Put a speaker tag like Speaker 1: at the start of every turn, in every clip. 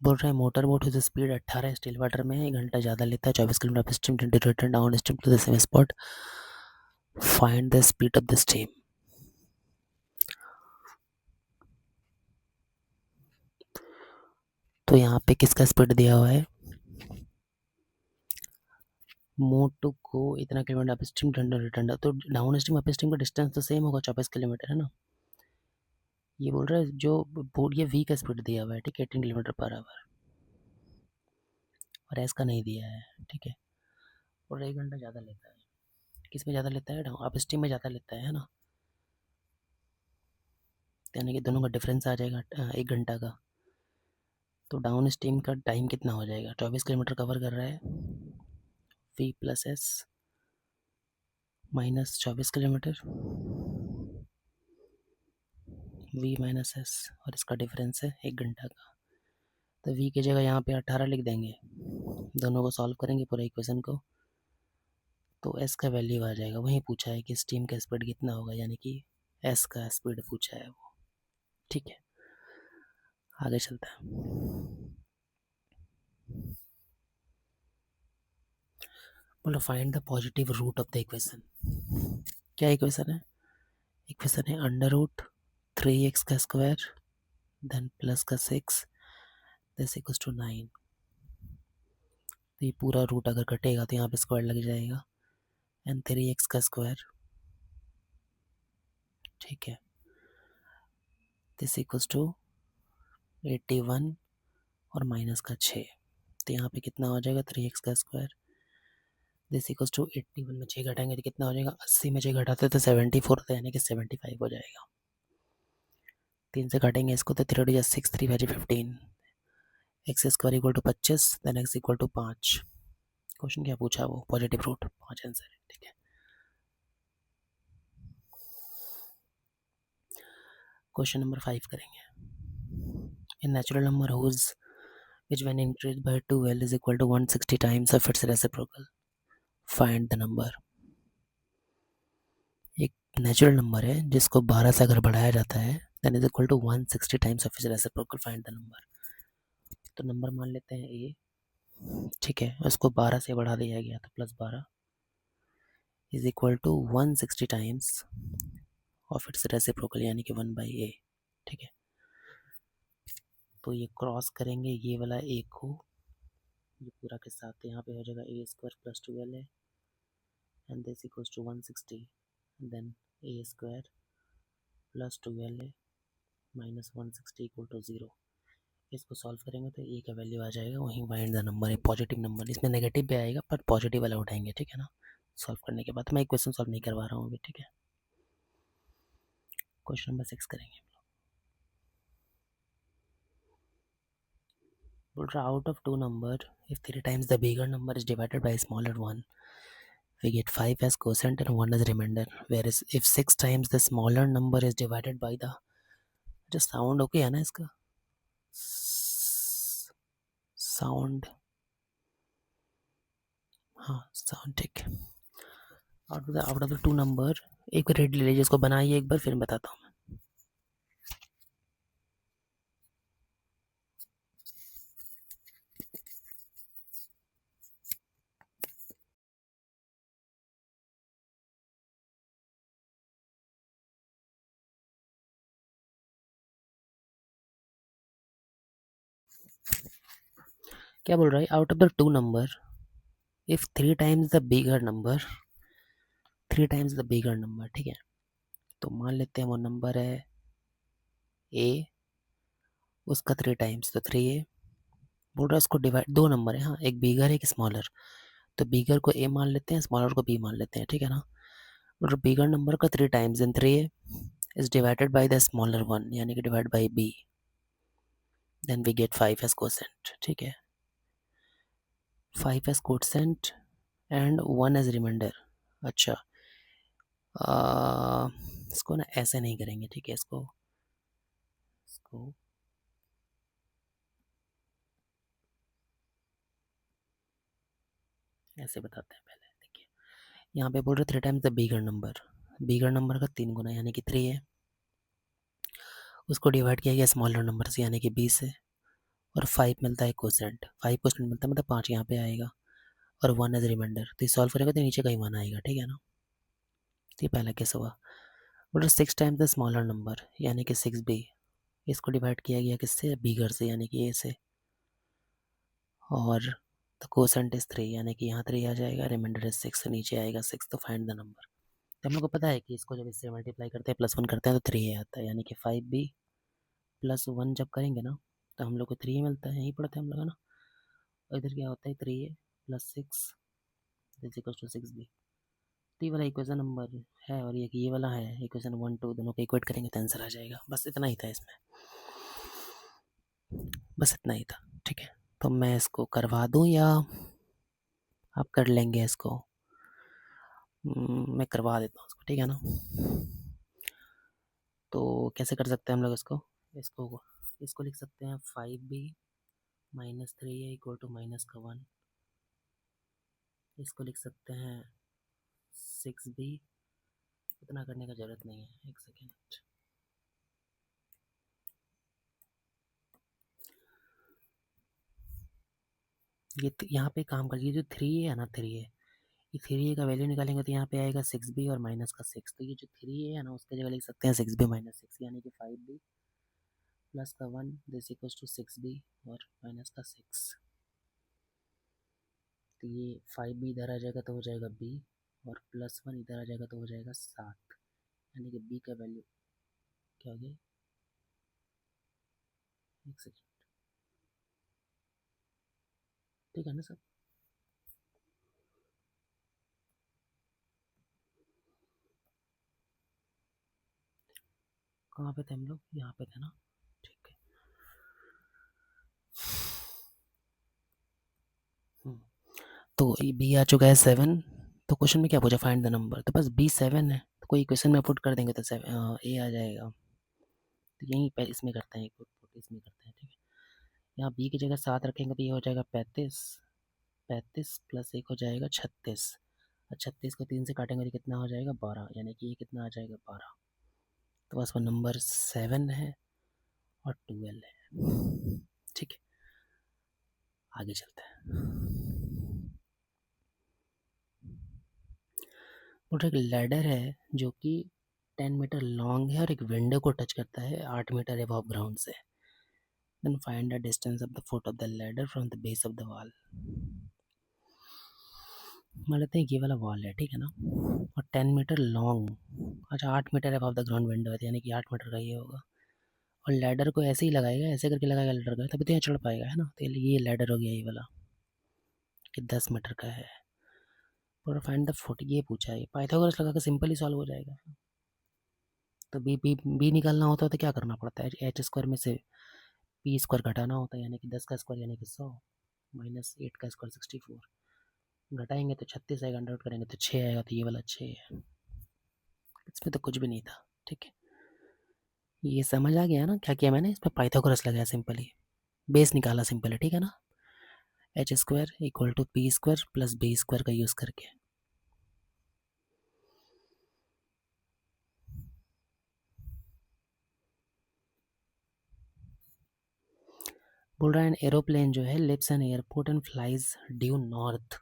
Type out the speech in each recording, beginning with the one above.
Speaker 1: बोल रहे हैं मोटर बोट की स्पीड 18 स्टिल वाटर में 1 घंटा ज़्यादा लेता है, 24 kilometre stream to return downstream to the same spot, find the speed of the stream. तो यहाँ पे किसका स्पीड दिया हुआ है, मोटो को इतना किलोमीटर अप स्ट्रीम रिटर्न, तो डाउन स्ट्रीम अप स्ट्रीम का डिस्टेंस तो सेम होगा, 24 किलोमीटर है ना। ये बोल रहा है जो बोर्ड ये वी का स्पीड दिया हुआ है, ठीक है, 18 किलोमीटर पर आवर, और एस का नहीं दिया है, ठीक है, और 1 घंटा ज़्यादा लेता है। किस में ज़्यादा लेता है, अप स्ट्रीम में ज़्यादा लेता है ना, यानी कि दोनों का डिफरेंस आ जाएगा 1 घंटा का। तो डाउन स्ट्रीम का टाइम कितना हो जाएगा, 24 किलोमीटर कवर कर रहा है, V plus S minus 24 kilometre, V minus S, और इसका डिफरेंस है 1 घंटा का। तो वी की जगह यहाँ पे 18 लिख देंगे, दोनों को सॉल्व करेंगे पूरे इक्वेशन को, तो एस का वैल्यू आ जाएगा। वहीं पूछा है कि स्टीम का स्पीड कितना होगा, यानी कि एस का स्पीड पूछा है वो, ठीक है। आगे चलता है, बोलो find the positive root of the equation. क्या इक्वेशन है, इक्वेशन है अंडर रूट 3x का स्क्वायर देन प्लस का 6 दिस इक्वल्स टू 9। तो ये पूरा रूट अगर कटेगा तो यहाँ पे स्क्वायर लग जाएगा, एंड 3x का स्क्वायर, ठीक है, दिस इक्वल्स टू 81 और माइनस का 6। तो यहाँ पे कितना हो जाएगा, 3x का स्क्वायर, दिस इक्वल्स टू 81 में 6 घटाएंगे तो कितना हो जाएगा, 80 में 6 घटाते तो 74 होता है, यानी कि 75 हो जाएगा। 3 से काटेंगे इसको तो 3 या 6 3 5 15, X square equal to 25 then X equal to 5। Question क्या पूछा वो, पॉजिटिव रूट, 5 आंसर है, ठीक है। क्वेश्चन नंबर 5 करेंगे। A natural number whose which when increased by 12 is equal to 160 times of its reciprocal, find the number। एक natural number है जिसको 12 से अगर बढ़ाया जाता है then is equal to 160 times of its reciprocal, find the number. तो number मान लेते हैं ए, ठीक है, उसको 12 से बढ़ा दिया गया तो plus 12 is equal to 160 times of its reciprocal, यानी कि 1/a, ठीक है। तो ये क्रॉस करेंगे ये वाला ए को ये पूरा के साथ, यहाँ पे हो जाएगा ए स्क्वायर प्लस 12 है and this equals to 160 then A square plus 12 है माइनस 160 इक्वल टू 0। इसको सॉल्व करेंगे तो ए का वैल्यू आ जाएगा, वहीं फाइंड द नंबर है पॉजिटिव नंबर, इसमें नेगेटिव भी आएगा पर पॉजिटिव वाला उठाएंगे, ठीक है ना। सॉल्व करने के बाद मैं इक्वेशन सॉल्व नहीं करवा रहा हूँ अभी, ठीक है। क्वेश्चन नंबर 6 करेंगे। बोल रहा out of two number if 3 times the bigger number is divided by smaller one we get 5 as quotient and 1 as remainder, whereas if 6 times the smaller number is divided by the, just sound okay है ना इसका, sound, हाँ sound, ठीक है। Out of the two number, एक बार red ले लीजिए, इसको बनाइए एक बार फिर बताता हूँ। क्या बोल रहा है, out of the two number if 3 times the bigger number, 3 times the bigger number, ठीक है। तो मान लेते हैं वो नंबर है ए, उसका 3 times तो 3a। बोल रहा है उसको डिवाइड, दो नंबर है हाँ, एक बिगर एक स्मॉलर, तो बिगर को ए मान लेते हैं, स्मॉलर को बी मान लेते हैं, ठीक है ना। और बिगर नंबर का 3 times in 3a is divided by the smaller one, यानी कि divide by B, then we get 5 as quotient, ठीक है, 5 as quotient and 1 as remainder. अच्छा इसको ना ऐसे नहीं करेंगे, ठीक है, इसको ऐसे बताते हैं पहले, देखिए यहाँ पे बोल रहे 3 times द बिगर नंबर का 3 गुना यानी कि 3 है, उसको डिवाइड किया गया स्मॉलर नंबर से यानी कि 20 है, और 5 मिलता है कोसेंट, 5% मिलता है, मतलब 5 यहाँ पे आएगा और 1 एज रिमाइंडर। तो ये सॉल्व करेगा तो नीचे कहीं 1 आएगा, ठीक है ना। तो ये पहला केस हुआ। बोल 6 टाइम्स द स्मॉलर नंबर, यानी कि 6b। इसको डिवाइड किया गया किससे, बिगर से, यानी कि a से। और द कोसेंट इज 3, यानी कि यहाँ 3 आ जाएगा, रिमाइंडर इज 6, नीचे आएगा 6। तो फाइंड द नंबर। तो हम लोग को पता है कि इसको जब इससे मल्टीप्लाई करते हैं, +1 करते हैं, तो 3 आता है, यानी कि 5b + 1 जब करेंगे ना तो हम लोग को 3 मिलता है, यही पढ़ते हैं हम लोग, है ना। और इधर क्या होता है, 3a + 6 is equal to 6b। तो ये वाला इक्वेशन नंबर है और ये वाला है इक्वेशन 1 2, दोनों को इक्वेट करेंगे तो आंसर आ जाएगा। बस इतना ही था इसमें, बस इतना ही था, ठीक है। तो मैं इसको करवा दूं या आप कर लेंगे इसको? मैं करवा देता हूँ इसको, ठीक है ना। तो कैसे कर सकते हैं हम लोग इसको, इसको इसको लिख सकते हैं 5b - 3a = -1। इसको लिख सकते हैं 6b। इतना करने का ज़रूरत नहीं है, एक सेकेंड। ये यहाँ पे काम कर, ये जो 3a है ना, 3a, ये 3a का वैल्यू निकालेंगे तो यहाँ पे आएगा 6b और माइनस का 6। तो ये जो 3a है ना, उसके जगह लिख सकते हैं 6b - 6, यानी कि 5b + का 1 दिस इक्वल्स टू 6b और माइनस का 6। तो ये 5b इधर आ जाएगा तो हो जाएगा b, और +1 इधर आ जाएगा तो हो जाएगा 7, यानी कि b का वैल्यू क्या हो गया, एक सेकेंड, ठीक है ना सब। कहाँ पे थे हम लोग, यहाँ पे थे ना, ठीक है। तो बी आ चुका है 7। तो क्वेश्चन में क्या पूछा, फाइंड द नंबर, तो बस बी 7 है, तो कोई क्वेश्चन में पुट कर देंगे तो ए आ जाएगा। तो यहीं पे इसमें करते हैं, पुट इसमें करते हैं, ठीक है। यहाँ बी की जगह 7 रखेंगे तो ये हो जाएगा 35, 35 + 1 हो जाएगा 36, और 36 को 3 से काटेंगे तो कितना हो जाएगा, 12, यानी कि ये कितना आ जाएगा, 12। तो बस वो नंबर 7 है और 12 है, ठीक है। आगे चलते हैं। और एक लैडर है जो कि 10 मीटर लॉन्ग है और एक विंडो को टच करता है 8 मीटर अबव ग्राउंड से। Then find the distance of the foot of the ladder from the base of the wall. मान लेते हैं ये वाला वॉल है, ठीक है ना, और 10 मीटर लॉन्ग, अच्छा 8 metre above the ground window है, यानी कि 8 मीटर का ये होगा। और लैडर को ऐसे ही लगाएगा, ऐसे करके लगाएगा लैडर को, तभी तो यहाँ चढ़ पाएगा, है ना। तो ये लैडर हो गया ये वाला, कि 10 मीटर का है। और फाइंड द फुट, ये पूछा है, पाइथागोरस लगा के सिंपल ही सॉल्व हो जाएगा। तो बी निकालना होता है तो क्या करना पड़ता है, h² में से p² घटाना होता है, यानी कि 10 का स्क्वायर यानी कि 100 - 8 का स्क्वायर 64। घटाएंगे तो 36 आएगा, अंडर करेंगे तो 6 आएगा, तो ये वाला 6 है। इसमें तो कुछ भी नहीं था, ठीक है। ये समझ आ गया ना क्या किया मैंने, इसमें पाइथागोरस लगाया सिंपली, बेस निकाला सिंपल है, ठीक है ना। h² = p² + b² का यूज़ करके। बोल रहा है एन एरोप्लेन जो है leaves an airport and flies due north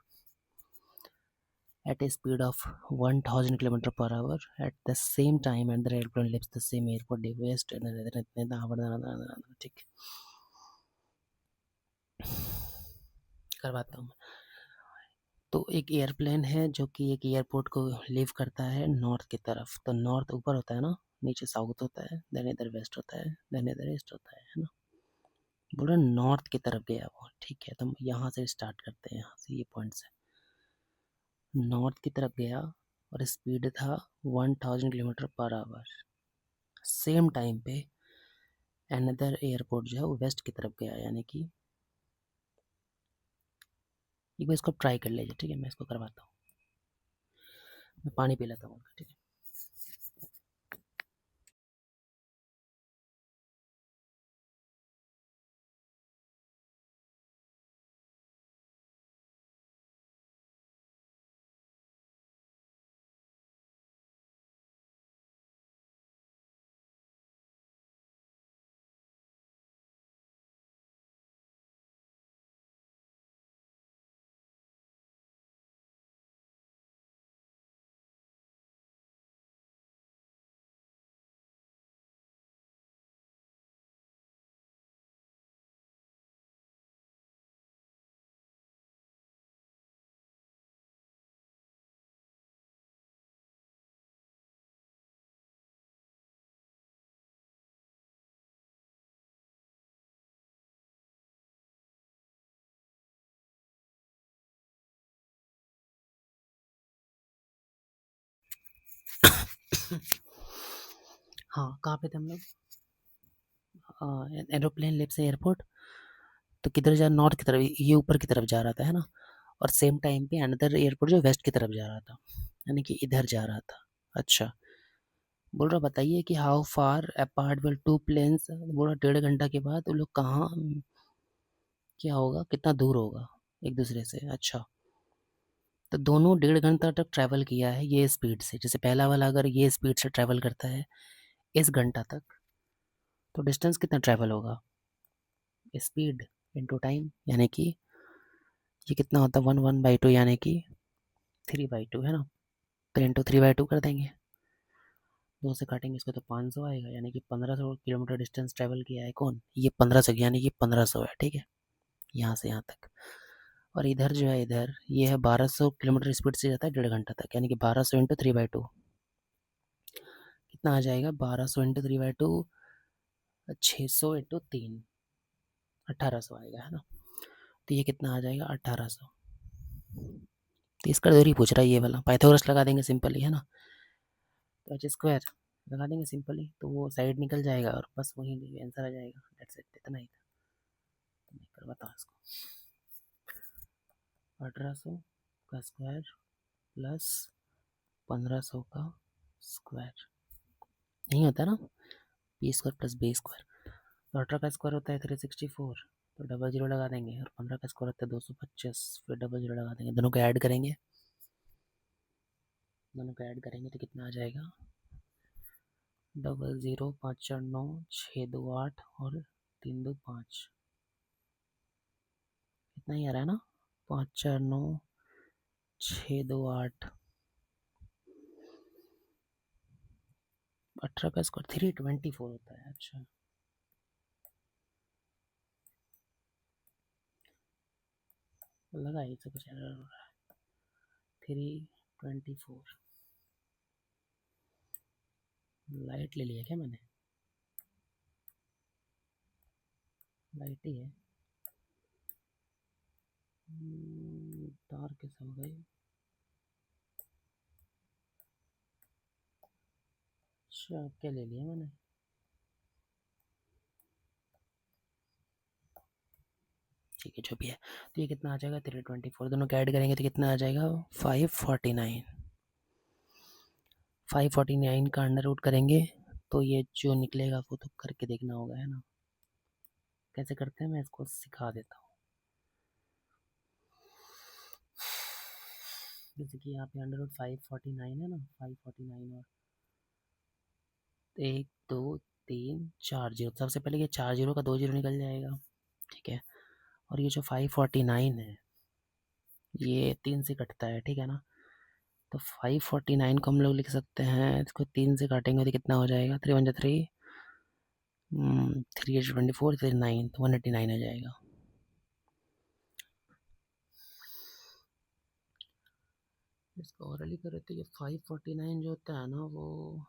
Speaker 1: at a speed of 1000 km/h at the same time and the airplane leaves the same airport due west, ठीक, करवाता हूँ। तो एक एयरप्लेन है जो कि एक एयरपोर्ट को लीव करता है नॉर्थ की तरफ, तो नॉर्थ ऊपर होता है ना, नीचे साउथ होता है, देन इधर वेस्ट होता है, देन इधर ईस्ट होता है ना। बोल रहे नॉर्थ की तरफ गया वो, ठीक है। तो हम यहाँ से स्टार्ट करते हैं, यहाँ से ये पॉइंट से नॉर्थ की तरफ गया और स्पीड था 1000 km/h। सेम टाइम पे अनदर एयरपोर्ट जो है वो वेस्ट की तरफ गया, यानी कि एक बार इसको ट्राई कर लीजिए, ठीक है। मैं इसको करवाता हूँ, मैं पानी पी लेता हूँ, ठीक है। हाँ, कहाँ पे थे हम लोग? एरोप्लेन लिफ्ट एयरपोर्ट, तो किधर जा, नॉर्थ की तरफ, ये ऊपर की तरफ जा रहा था, है ना? और सेम टाइम पे अनदर एयरपोर्ट जो वेस्ट की तरफ जा रहा था, यानी कि इधर जा रहा था। अच्छा, बोल रहा बताइए कि how far apart will two planes, बोल रहा 1.5 घंटा के बाद वो लोग कहाँ, क्या होगा, कितना दूर होगा एक दूसरे से। अच्छा, तो दोनों 1.5 घंटा तक ट्रैवल किया है ये स्पीड से। जैसे पहला वाला अगर ये स्पीड से ट्रैवल करता है इस घंटा तक, तो डिस्टेंस कितना ट्रैवल होगा, स्पीड इनटू टाइम, यानी कि ये कितना होता है 1/2 यानी कि 3/2, है ना? तो इंटू 3/2 कर देंगे, 2 से काटेंगे इसको तो 500 आएगा, यानी कि 1500 किलोमीटर डिस्टेंस ट्रैवल किया है। कौन? ये 1500, यानी कि 1500 है, ठीक है, यहाँ से यहाँ तक। और इधर जो है, इधर ये है 1200 किलोमीटर स्पीड से जाता है 1.5 घंटा तक, यानी कि 1200 इंटू 3/2 कितना आ जाएगा, 1200 इंटू 3/2 600 इंटू 3 1800 आएगा, है ना? तो ये कितना आ जाएगा 1800। तो इसका दूरी पूछ रहा है ये वाला, पाइथागोरस लगा देंगे सिंपली, है ना? तो एच स्क्वायर लगा देंगे सिंपली, तो वो साइड निकल जाएगा और बस वही आंसर आ जाएगा। डेट्स इट, इतना ही था। तो मैं कर बताऊँ इसको, 1800 का स्क्वायर प्लस 1500 का स्क्वायर, नहीं होता ना, B square plus B square. तो 18 का स्क्वायर होता है 364, तो डबल जीरो लगा देंगे, और 15 का स्क्वायर होता है 225, फिर डबल जीरो लगा देंगे, दोनों को ऐड करेंगे, दोनों को ऐड करेंगे तो कितना आ जाएगा, 00 5 4 9 6 2 8 और 3 2 5, इतना ही आ रहा है ना, 5 4 9 6 2 8, 18 का स्क्वायर 324 होता है। अच्छा, लगा ये सब कुछ एरर हो रहा है। 324, लाइट ले लिया क्या मैंने? लाइट ही है, तार कैसे हो गई? अच्छा, क्या ले लिया मैंने? ठीक है, जो भी है। तो ये कितना आ जाएगा 324, दोनों को ऐड करेंगे तो कितना आ जाएगा 549। 549 का अंडर रूट करेंगे तो ये जो निकलेगा वो तो करके देखना होगा, है ना? कैसे करते हैं मैं इसको सिखा देता हूँ। जैसे कि यहाँ पे अंडर रूट 549 है ना, 549 और 1 2 3 4 जीरो, सबसे पहले ये 4 जीरो का 2 जीरो निकल जाएगा, ठीक है। और ये जो 549 है ये 3 से कटता है, ठीक है ना? तो 549 को हम लोग लिख सकते हैं, इसको 3 से काटेंगे तो कितना हो जाएगा, 3 × 3 3 8 24, 9 तो 189 आ जाएगा। इसको ओरली करें तो ये 549 जो होता है ना वो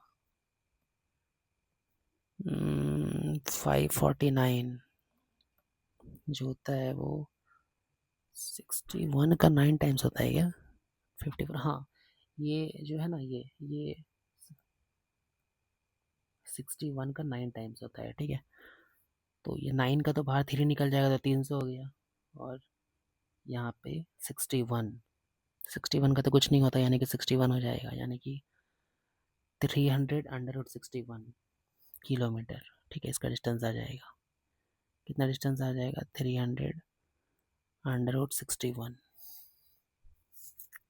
Speaker 1: 549 जो होता है वो 61 का 9 टाइम्स होता है क्या, 54, हाँ। ये जो है ना ये 61 का 9 टाइम्स होता है, ठीक है। तो ये 9 का तो बाहर 3 निकल जाएगा, तो 300 हो गया। और यहाँ पे 61 का तो कुछ नहीं होता, यानी कि 61 हो जाएगा, यानी कि 300√61 किलोमीटर, ठीक है। इसका डिस्टेंस आ जाएगा, कितना डिस्टेंस आ जाएगा, 300√61,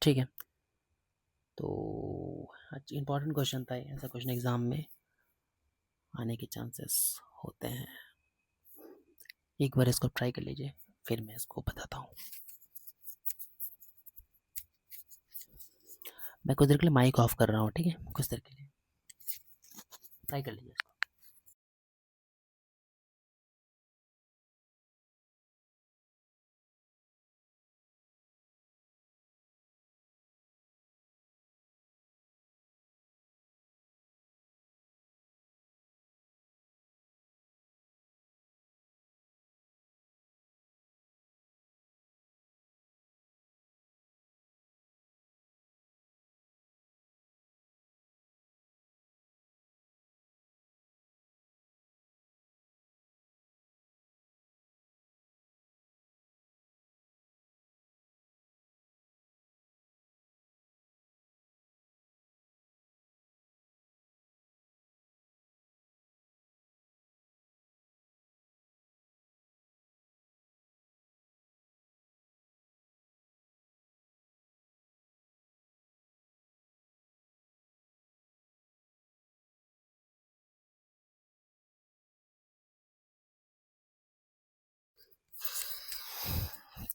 Speaker 1: ठीक है। तो अच्छा, इंपॉर्टेंट क्वेश्चन था, ऐसा क्वेश्चन एग्जाम में आने के चांसेस होते हैं। एक बार इसको ट्राई कर लीजिए, फिर मैं इसको बताता हूँ। मैं कुछ देर के लिए माइक ऑफ कर रहा हूँ, ठीक है, कुछ देर के लिए ट्राई कर लीजिए।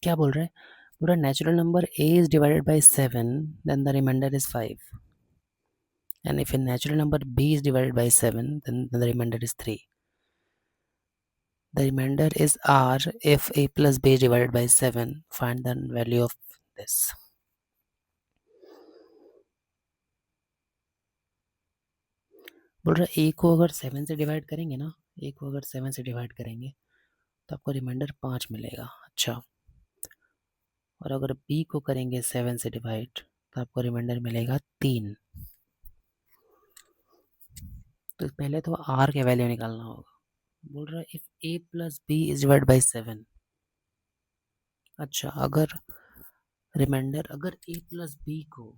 Speaker 1: क्या बोल रहा है? बोल रहा है natural number a is divided by 7, then the remainder is 5. And if a natural number b is divided by 7, then the remainder is 3. The remainder is r if a plus b is divided by 7. Find the value of this. बोल रहा है a को अगर 7 से divide करेंगे ना, a को अगर 7 से डिवाइड करेंगे तो आपको रिमाइंडर 5 मिलेगा. अच्छा, और अगर b को करेंगे 7 से डिवाइड तो आपको रिमाइंडर मिलेगा 3. तो पहले तो r के वैल्यू निकालना होगा. बोल रहा है if a plus b is divide by 7. अच्छा, अगर रिमाइंडर अगर a प्लस b को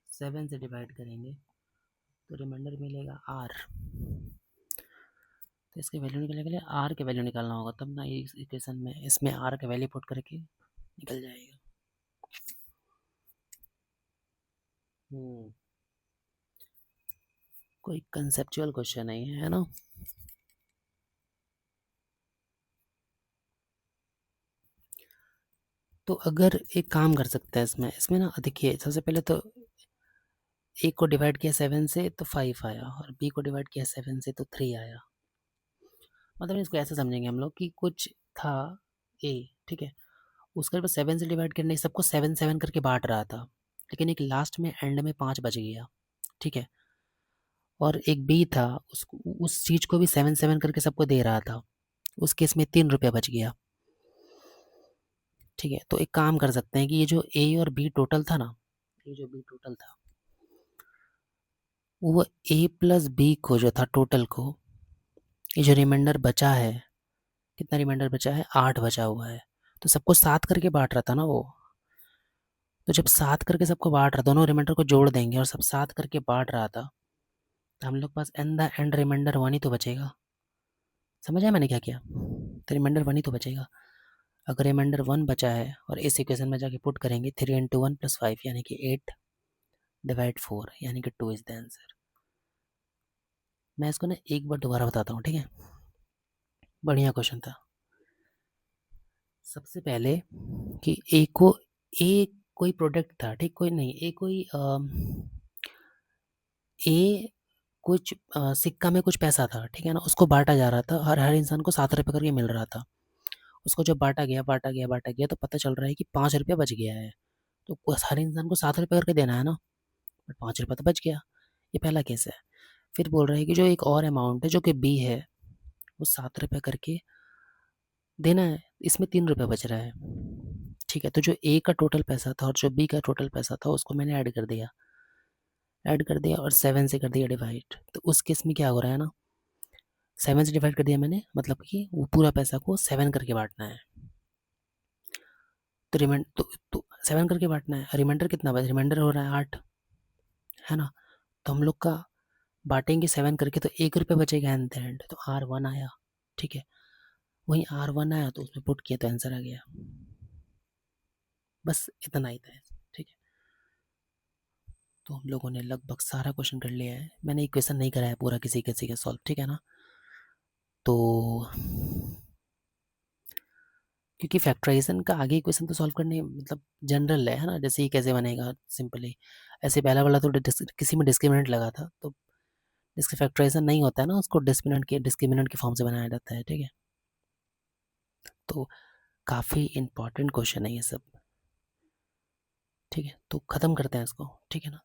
Speaker 1: 7 से डिवाइड करेंगे तो रिमाइंडर मिलेगा r. तो इसके वैल्यू निकालने के लिए r के वैल्यू निकालना होगा, तब ना इस इक्वेशन में इसमें r के वैल्यू पुट करके निकल जाएगा. कोई कंसेप्चुअल क्वेश्चन नहीं है ना. तो अगर एक काम कर सकते हैं इसमें ना, देखिए सबसे पहले तो a को डिवाइड किया 7 से तो 5 आया, और b को डिवाइड किया 7 से तो 3 आया. मतलब इसको ऐसे समझेंगे हम लोग कि कुछ था a, ठीक है, उसके बाद 7 से डिवाइड करने सबको 7 7 करके बांट रहा था, लेकिन एक लास्ट में एंड में 5 बच गया, ठीक है. और एक b था, उसको उस चीज़ को भी 7 7 करके सबको दे रहा था, उस केस में 3 रुपया बच गया, ठीक है. तो एक काम कर सकते हैं कि ये जो a और b टोटल था ना, ये जो b टोटल था वो a प्लस b को जो था टोटल को, ये जो रिमाइंडर बचा है, कितना रिमाइंडर बचा है? 8 बचा हुआ है. तो सबको 7 करके बांट रहा था ना वो. तो जब 7 करके सबको बांट रहा, दोनों रिमाइंडर को जोड़ देंगे और सब 7 करके बांट रहा था, तो हम लोग पास एन द एंड रिमाइंडर 1 ही तो बचेगा. समझ आया मैंने क्या किया? तो रिमाइंडर 1 ही तो बचेगा. अगर रिमाइंडर 1 बचा है और इस इक्वेशन में जाके पुट करेंगे 3 इंटू 1 प्लस 5 यानी कि 8 डिवाइड 4 यानी कि 2 इज द आंसर. मैं इसको ना एक बार दोबारा बताता हूँ, ठीक है. बढ़िया क्वेश्चन था. सबसे पहले कि ए कोई प्रोडक्ट था, ठीक, कोई नहीं, ए कुछ सिक्का में कुछ पैसा था, ठीक है ना, उसको बांटा जा रहा था, हर हर इंसान को 7 रुपये करके मिल रहा था. उसको जब बांटा गया तो पता चल रहा है कि 5 रुपया बच गया है. तो हर इंसान को 7 रुपये करके देना है ना, बट 5 रुपया तो बच गया. ये पहला केस है. फिर बोल रहा है कि जो एक और अमाउंट है जो कि बी है, वो 7 रुपये करके देना है, इसमें 3 रुपये बच रहा है, ठीक है. तो जो ए का टोटल पैसा था और जो बी का टोटल पैसा था उसको मैंने ऐड कर दिया और 7 से कर दिया डिवाइड. तो उस केस में क्या हो रहा है ना, 7 से डिवाइड कर दिया मैंने, मतलब कि वो पूरा पैसा को 7 करके बांटना है. तो तो 7 करके बांटना है. रिमाइंडर कितना बचा? रिमाइंडर हो रहा है 8, है ना. तो हम लोग का बांटेंगे 7 करके तो 1 रुपये बचेगा एंड द एंड, तो R1 आया, ठीक है. वहीं R1 आया तो उसमें पुट किया तो आंसर आ गया. बस इतना ही था, ठीक है. तो हम लोगों ने लगभग सारा क्वेश्चन कर लिया है. मैंने इक्वेशन नहीं कराया पूरा किसी किसी का सॉल्व, ठीक है ना. तो क्योंकि फैक्टराइजेशन का आगे इक्वेशन तो सॉल्व करने मतलब जनरल है ना, जैसे ही कैसे बनेगा सिंपली. ऐसे पहला वाला तो किसी में डिस्क्रिमिनेंट लगा था, तो जिसका फैक्टराइजेशन नहीं होता है ना उसको डिस्क्रिमिनेंट के फॉर्म से बनाया जाता है, ठीक है. तो काफ़ी इंपॉर्टेंट क्वेश्चन है ये सब, ठीक है. तो ख़त्म करते हैं इसको, ठीक है ना.